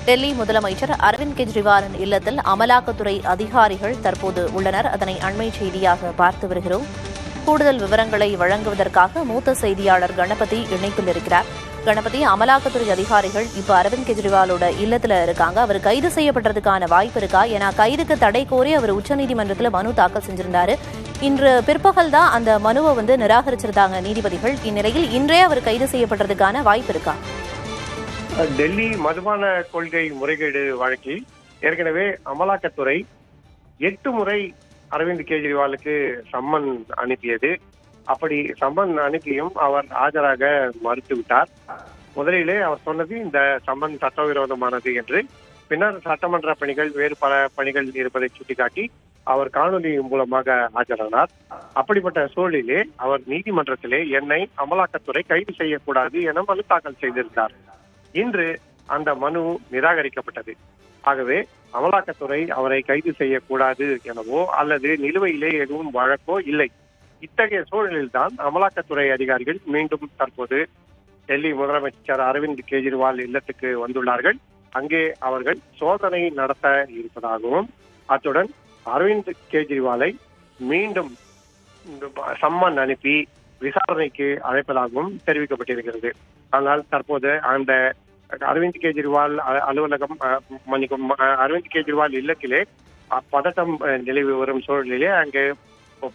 டெல்லி முதலமைச்சர் அரவிந்த் கெஜ்ரிவாலின் இல்லத்தில் அமலாக்கத்துறை அதிகாரிகள் தற்போது உள்ளனர். அதனை அண்மை செய்தியாக பார்த்து வருகிறோம். கூடுதல் விவரங்களை வழங்குவதற்காக மூத்த செய்தியாளர் கணபதி இணைப்பில் இருக்கிறார். கணபதி, அமலாக்கத்துறை அதிகாரிகள் இப்ப அரவிந்த் கெஜ்ரிவாலோட இல்லத்துல இருக்காங்க. அவர் கைது செய்யப்படுறதுக்கான வாய்ப்பு இருக்கா? ஏன்னா கைதுக்கு தடை கோரி அவர் உச்சநீதிமன்றத்தில் மனு தாக்கல் செஞ்சிருந்தாரு. இன்று பிற்பகல் தான் அந்த மனுவை நிராகரிச்சிருந்தாங்க நீதிபதிகள். இந்நிலையில் இன்றே அவர் கைது செய்யப்படுறதுக்கான வாய்ப்பு இருக்கா? டெல்லி மதுபான கொள்கை முறைகேடு வழக்கில் ஏற்கனவே அமலாக்கத்துறை 8 முறை அரவிந்த் கெஜ்ரிவாலுக்கு சம்மன் அனுப்பியது. அப்படி சம்மன் அனுப்பியும் அவர் ஆஜராக மறுத்துவிட்டார். முதலிலே அவர் சொன்னது இந்த சம்மன் சட்டவிரோதமானது என்று. பின்னர் சட்டமன்ற பணிகள், வேறு பல பணிகள் இருப்பதை சுட்டிக்காட்டி அவர் காணொலி மூலமாக ஆஜரானார். அப்படிப்பட்ட சூழலிலே அவர் நீதிமன்றத்திலே என்னை அமலாக்கத்துறை கைது செய்யக்கூடாது என மனு தாக்கல் செய்திருந்தார். இன்று அந்த மனு நிராகரிக்கப்பட்டது. ஆகவே அமலாக்கத்துறை அவரை கைது செய்யக்கூடாது எனவோ அல்லது நிலுவையிலே எதுவும் வழக்கோ இல்லை. இத்தகைய சூழலில்தான் அமலாக்கத்துறை அதிகாரிகள் மீண்டும் தற்போது டெல்லி முதலமைச்சர் அரவிந்த் கெஜ்ரிவால் இல்லத்துக்கு வந்துள்ளார்கள். அங்கே அவர்கள் சோதனை நடத்த இருப்பதாகவும் அத்துடன் அரவிந்த் கெஜ்ரிவாலை மீண்டும் சம்மன் அனுப்பி விசாரணைக்கு அழைப்பதாகவும் தெரிவிக்கப்பட்டிருக்கிறது. ஆனால் தற்போது அந்த அரவிந்த் கெஜ்ரிவால் அலுவலகம் அரவிந்த் கெஜ்ரிவால் இல்லத்திலே பதட்டம் நிலவி வரும் சூழலிலே அங்கே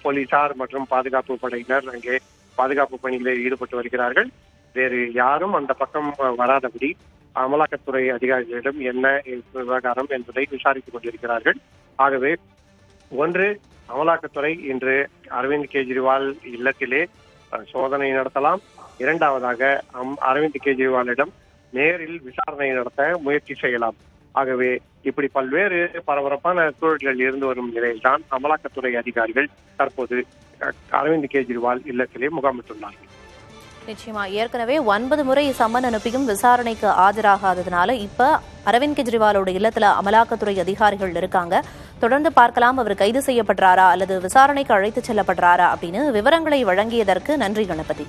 போலீசார் மற்றும் பாதுகாப்பு படையினர் அங்கே பாதுகாப்பு பணிகளில் ஈடுபட்டு வருகிறார்கள். வேறு யாரும் அந்த பக்கம் வராதபடி அமலாக்கத்துறை அதிகாரிகளிடம் என்ன விவகாரம் என்பதை விசாரித்துக் கொண்டிருக்கிறார்கள். ஆகவே ஒன்று, அமலாக்கத்துறை இன்று அரவிந்த் கெஜ்ரிவால் இல்லத்திலே சோதனை நடத்தலாம். இரண்டாவதாக அரவிந்த் கெஜ்ரிவாலிடம் நேரில் விசாரணை நடத்த முயற்சி செய்யலாம். ஆகவே இப்படி பல்வேறு பரபரப்பான சூழல்கள் இருந்து வரும் நிலையில்தான் அமலாக்கத்துறை அதிகாரிகள் தற்போது அரவிந்த் கெஜ்ரிவால் இல்லத்திலே முகாமிட்டுள்ளார்கள். நிச்சயமா ஏற்கனவே 9 முறை சம்மன் அனுப்பியும் விசாரணைக்கு ஆஜராகாததுனால இப்ப அரவிந்த் கெஜ்ரிவாலோட இல்லத்துல அமலாக்கத்துறை அதிகாரிகள் இருக்காங்க. தொடர்ந்து பார்க்கலாம் அவர் கைது செய்யப்படுறாரா அல்லது விசாரணைக்கு அழைத்து செல்லப்படுறாரா அப்படின்னு. விவரங்களை வழங்கியதற்கு நன்றி கணபதி.